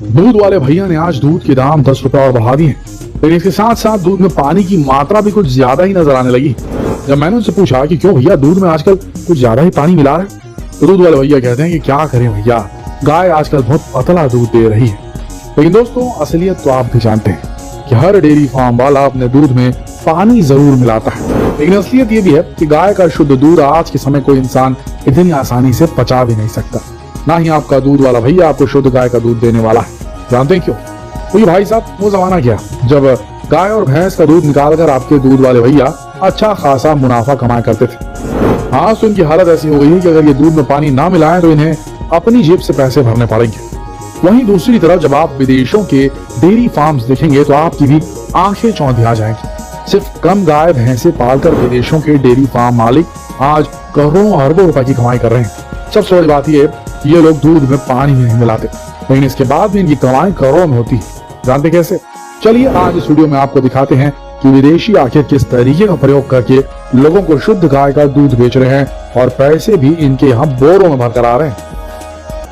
दूध वाले भैया ने आज दूध के दाम 10 रुपए और बढ़ा दिए, लेकिन इसके साथ साथ दूध में पानी की मात्रा भी कुछ ज्यादा ही नजर आने लगी। जब मैंने उनसे पूछा कि क्यों भैया दूध में आजकल कुछ ज्यादा ही पानी मिला रहे हैं, तो दूध वाले भैया कहते हैं कि क्या करें भैया, गाय आजकल बहुत पतला दूध दे रही है। लेकिन दोस्तों, असलियत तो आप भी जानते हैं कि हर डेयरी फार्म वाला अपने दूध में पानी जरूर मिलाता है, लेकिन असलियत ये भी है कि गाय का शुद्ध दूध आज के समय कोई इंसान इतनी आसानी से पचा भी नहीं सकता। ना ही आपका दूध वाला भैया आपको शुद्ध गाय का दूध देने वाला है। जानते हैं क्यों? तो ये भाई साहब, वो जमाना गया जब गाय और भैंस का दूध निकालकर आपके दूध वाले भैया अच्छा खासा मुनाफा कमाया करते थे। आज तो इनकी हालत ऐसी हो गई है कि अगर ये दूध में पानी ना मिलाएं तो इन्हें अपनी जेब से पैसे भरने पड़ेंगे। वहीं दूसरी तरफ जब आप विदेशों के डेयरी फार्म्स देखेंगे तो आपकी भी आंखें चौंधिया जाएंगी। सिर्फ कम गाय भैंसे पालकर विदेशों के डेयरी फार्म मालिक आज करोड़ों अरबों रुपए की कमाई कर रहे हैं। सबसे बड़ी बात ये लोग दूध में पानी नहीं मिलाते, लेकिन इसके बाद भी इनकी कमाई करोड़ों में होती है। जानते कैसे? चलिए आज इस वीडियो में आपको दिखाते हैं कि विदेशी आखिर किस तरीके का प्रयोग करके लोगों को शुद्ध गाय का दूध बेच रहे हैं और पैसे भी इनके यहाँ बोरों में भरकर आ रहे हैं।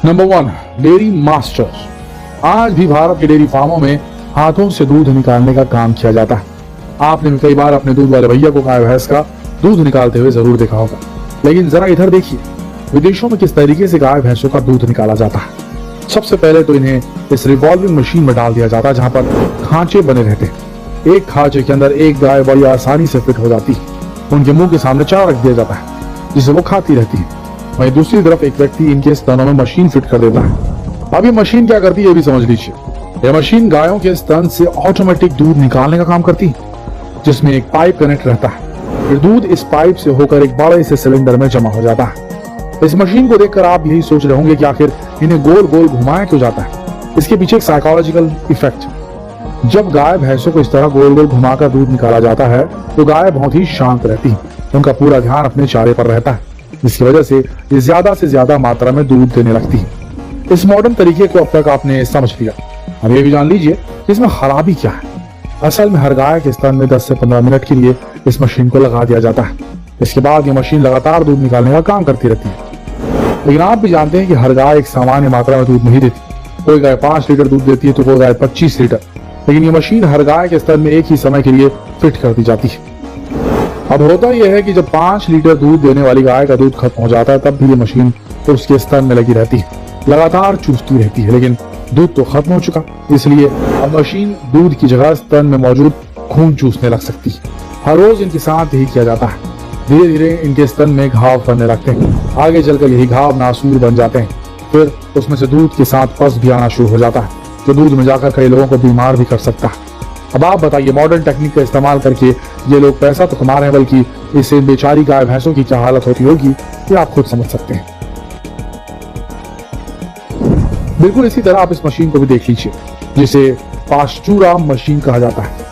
Number 1, dairy masters. आज भी भारत के डेयरी फार्मों में हाथों से दूध निकालने का काम किया जाता है। आपने भी कई बार अपने दूध वाले भैया को गाय भैंस का दूध निकालते हुए जरूर देखा होगा, लेकिन जरा इधर देखिए विदेशों में किस तरीके से गाय भैंसों का दूध निकाला जाता है। सबसे पहले तो इन्हें इस रिवॉल्विंग मशीन में डाल दिया जाता है, जहां पर खांचे बने रहते हैं। एक खांचे के अंदर एक गाय बड़ी आसानी से फिट हो जाती है। उनके मुंह के सामने चारा रख दिया जाता है जिसे वो खाती रहती है। वहीं दूसरी तरफ एक व्यक्ति इनके स्तनों में मशीन फिट कर देता है। अब ये मशीन क्या करती है ये भी समझ लीजिए। यह मशीन गायों के स्तन से ऑटोमेटिक दूध निकालने का काम करती है, जिसमें एक पाइप कनेक्ट रहता है। फिर दूध इस पाइप से होकर एक बड़े से सिलेंडर में जमा हो जाता है। इस मशीन को देखकर आप यही सोच रहे होंगे कि आखिर इन्हें गोल गोल घुमाया क्यों जाता है। इसके पीछे एक साइकोलॉजिकल इफेक्ट। जब गाय भैंसों को इस तरह गोल गोल घुमाकर दूध निकाला जाता है तो गाय बहुत ही शांत रहती है। उनका पूरा ध्यान अपने चारे पर रहता है, जिसकी वजह से ये ज्यादा से ज्यादा मात्रा में दूध देने लगती है। इस मॉडर्न तरीके को अब तक आपने समझ लिया। अब ये भी जान लीजिए इसमें खराबी क्या है। असल में हर गाय के स्तन में 10 से 15 मिनट के लिए इस मशीन को लगा दिया जाता है। इसके बाद ये मशीन लगातार दूध निकालने का काम करती रहती है। लेकिन आप भी जानते हैं कि हर गाय एक सामान्य मात्रा में दूध नहीं देती। कोई गाय 5 लीटर दूध देती है तो कोई गाय 25 लीटर। लेकिन ये मशीन हर गाय के स्तन में एक ही समय के लिए फिट कर दी जाती है। अब होता यह है कि जब 5 लीटर दूध देने वाली गाय का दूध खत्म हो जाता है तब भी ये मशीन तो उसके स्तन में लगी रहती है, लगातार चूसती रहती है। लेकिन दूध तो खत्म हो चुका, इसलिए अब मशीन दूध की जगह स्तन में मौजूद खून चूसने लग सकती है। हर रोज इनके साथ यही किया जाता है। धीरे धीरे इनके स्तन में घाव बनने लगते हैं। आगे चलकर यही घाव नासूर बन जाते हैं। फिर उसमें से दूध के साथ पस भी आना शुरू हो जाता है, जो दूध में जाकर कई लोगों को बीमार भी कर सकता है। अब आप बताइए, मॉडर्न टेक्निक का इस्तेमाल करके ये लोग पैसा तो कमा रहे हैं, बल्कि इससे बेचारी गाय भैंसों की क्या हालत होती होगी ये आप खुद समझ सकते हैं। बिल्कुल इसी तरह आप इस मशीन को भी देख लीजिए, जिसे पास्चुरा मशीन कहा जाता है।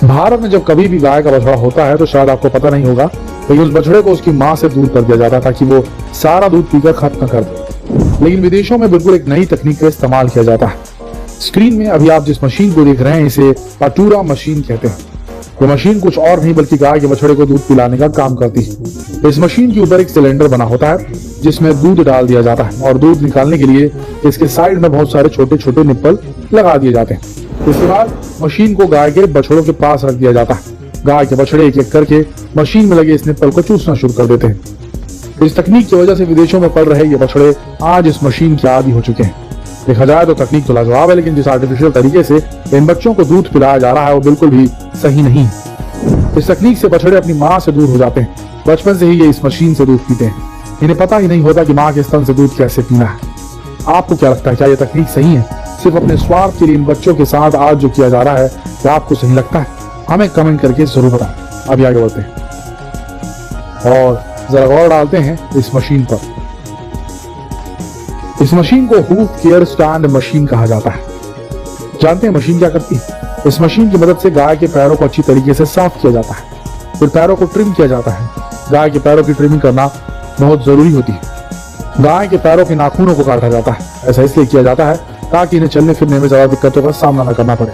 भारत में जब कभी भी गाय का बछड़ा होता है तो शायद आपको पता नहीं होगा, लेकिन उस बछड़े को उसकी मां से दूर कर दिया जाता ताकि वो सारा दूध पीकर खत्म कर दे। लेकिन विदेशों में बिल्कुल एक नई तकनीक का इस्तेमाल किया जाता है। स्क्रीन में अभी आप जिस मशीन को देख रहे हैं इसे पाटूरा मशीन कहते हैं। ये मशीन कुछ और नहीं बल्कि गाय के बछड़े को दूध पिलाने का काम करती है। इस मशीन के ऊपर एक सिलेंडर बना होता है जिसमें दूध डाल दिया जाता है और दूध निकालने के लिए इसके साइड में बहुत सारे छोटे छोटे निप्पल लगा दिए जाते हैं। इसके बाद मशीन को गाय के बछड़ों के पास रख दिया जाता है। गाय के बछड़े एक एक करके मशीन में लगे इस निप्पल को चूसना शुरू कर देते हैं। इस तकनीक की वजह से विदेशों में पल रहे ये बछड़े आज इस मशीन के आदी हो चुके हैं। देखा जाए तो तकनीक तो लाजवाब है, लेकिन जिस आर्टिफिशियल तरीके से इन बच्चों को दूध पिलाया जा रहा है वो बिल्कुल भी सही नहीं। इस तकनीक से बछड़े अपनी माँ से दूर हो जाते हैं। बचपन से ही ये इस मशीन से दूध पीते हैं। इन्हें पता ही नहीं होता कि माँ के स्तन से दूध कैसे पीना है। आपको क्या लगता है, क्या ये तकनीक सही है? सिर्फ अपने स्वार्थ के लिए इन बच्चों के साथ आज जो किया जा रहा है क्या आपको सही लगता है? हमें कमेंट करके जरूर बताएं। अभी आगे बढ़ते हैं और जरा गौर डालते हैं इस मशीन पर। इस मशीन को हूफ केयर स्टैंड मशीन कहा जाता है। जानते हैं मशीन क्या करती है? इस मशीन की मदद से गाय के पैरों को अच्छी तरीके से साफ किया जाता है, फिर पैरों को ट्रिम किया जाता है। गाय के पैरों की ट्रिमिंग करना बहुत जरूरी होती है। गाय के पैरों के नाखूनों को काटा जाता है। ऐसा इसलिए किया जाता है ताकि इन्हें चलने फिरने में ज्यादा दिक्कतों का सामना न करना पड़े।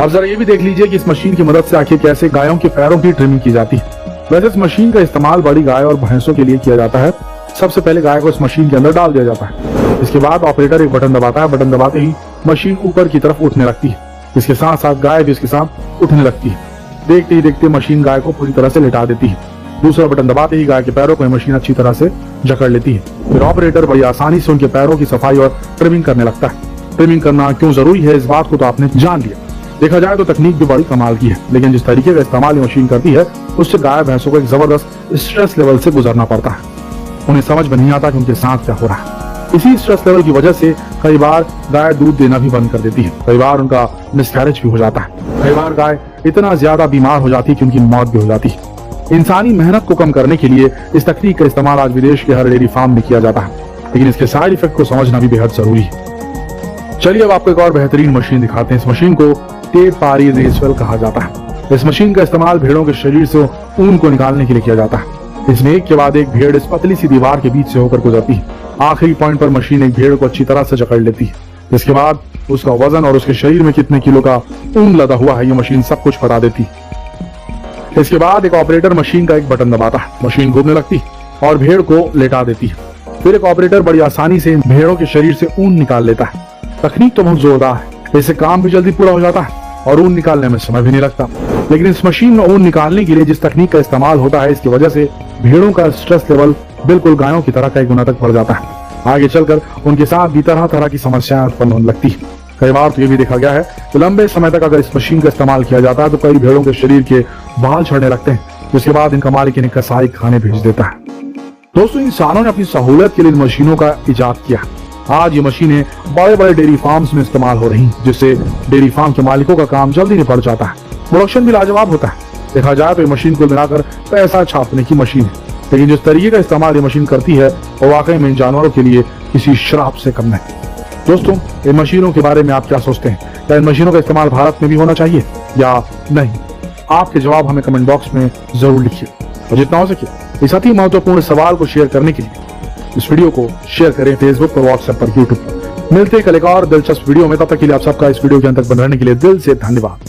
अब जरा ये भी देख लीजिए कि इस मशीन की मदद से आखिर कैसे गायों के पैरों की ट्रिमिंग की जाती है। वैसे इस मशीन का इस्तेमाल बड़ी गाय और भैंसों के लिए किया जाता है। सबसे पहले गाय को इस मशीन के अंदर डाल दिया जाता है। इसके बाद ऑपरेटर एक बटन दबाता है। बटन दबाते ही मशीन ऊपर की तरफ उठने लगती है। इसके साथ साथ गाय भी इसके साथ उठने लगती है। देखते ही देखते मशीन गाय को पूरी तरह से लेटा देती है। दूसरा बटन दबाते ही गाय के पैरों को मशीन अच्छी तरह से जकड़ लेती है। फिर ऑपरेटर बड़ी आसानी से उनके पैरों की सफाई और ट्रिमिंग करने लगता है। ट्रिमिंग करना क्यों जरूरी है इस बात को तो आपने जान लिया। देखा जाए तो तकनीक भी बड़ी कमाल की है, लेकिन जिस तरीके का इस्तेमाल ये मशीन करती है उससे गाय भैंसों को एक जबरदस्त स्ट्रेस लेवल से गुजरना पड़ता है। उन्हें समझ में नहीं आता कि उनके साथ क्या हो रहा है। इसी स्ट्रेस लेवल की वजह से कई बार गाय दूध देना भी बंद कर देती है। कई बार उनका मिसकैरेज भी हो जाता है। कई बार गाय इतना ज्यादा बीमार हो जाती है कि उनकी मौत भी हो जाती है। इंसानी मेहनत को कम करने के लिए इस तकनीक का इस्तेमाल आज विदेश के हर डेयरी फार्म में किया जाता है, लेकिन इसके साइड इफेक्ट को समझना भी बेहद जरूरी है। चलिए अब आपको एक और बेहतरीन मशीन दिखाते हैं। इस मशीन को टेप पारी रेसवेल कहा जाता है। इस मशीन का इस्तेमाल भेड़ों के शरीर से ऊन को निकालने के लिए किया जाता है। इसमें एक के बाद एक भेड़ इस पतली सी दीवार के बीच से होकर गुजरती है। आखिरी पॉइंट पर मशीन एक भेड़ को अच्छी तरह से जकड़ लेती है। इसके बाद उसका वजन और उसके शरीर में कितने किलो का ऊन लदा हुआ है ये मशीन सब कुछ बता देती है। इसके बाद एक ऑपरेटर मशीन का एक बटन दबाता है। मशीन घूमने लगती है और भेड़ को लेटा देती है। फिर एक ऑपरेटर बड़ी आसानी से भेड़ों के शरीर से ऊन निकाल लेता है। तकनीक तो बहुत जोरदार है। इससे काम भी जल्दी पूरा हो जाता है और ऊन निकालने में समय भी नहीं लगता। लेकिन इस मशीन में ऊन निकालने के लिए जिस तकनीक का इस्तेमाल होता है इसकी वजह से भेड़ों का स्ट्रेस लेवल बिल्कुल गायों की तरह कई गुना तक बढ़ जाता है। आगे चलकर उनके साथ भी तरह तरह की समस्याएं उत्पन्न होने लगती है। कई बार तो ये भी देखा गया है कि लंबे समय तक अगर इस मशीन का इस्तेमाल किया जाता है तो कई भेड़ों के शरीर के बाल झड़ने लगते हैं, जिसके बाद इनका मालिक इन्हें कसाई खाने भेज देता है। दोस्तों, इंसानों ने अपनी सहूलियत के लिए इन मशीनों का इजाद किया। आज ये मशीनें बड़े बड़े डेयरी फार्म्स में इस्तेमाल हो रही हैं, जिससे डेयरी फार्म के मालिकों का काम जल्दी निपट जाता है। प्रोडक्शन भी लाजवाब होता है। देखा जाए तो ये मशीन को मिलाकर पैसा छापने की मशीन है, लेकिन जिस तरीके का इस्तेमाल ये मशीन करती है वो वाकई में इन जानवरों के लिए किसी श्राप से कम नहीं। दोस्तों, इन मशीनों के बारे में आप क्या सोचते हैं? क्या इन मशीनों का इस्तेमाल भारत में भी होना चाहिए या नहीं? आपके जवाब हमें कमेंट बॉक्स में जरूर लिखिए। और जितना हो सके इस अति महत्वपूर्ण सवाल को शेयर करने के लिए इस वीडियो को शेयर करें फेसबुक पर, व्हाट्सएप पर, यूट्यूब पर। मिलते हैं कल एक और दिलचस्प वीडियो में। तब तक के लिए आप सबका इस वीडियो के अंत तक बने रहने के लिए दिल से धन्यवाद।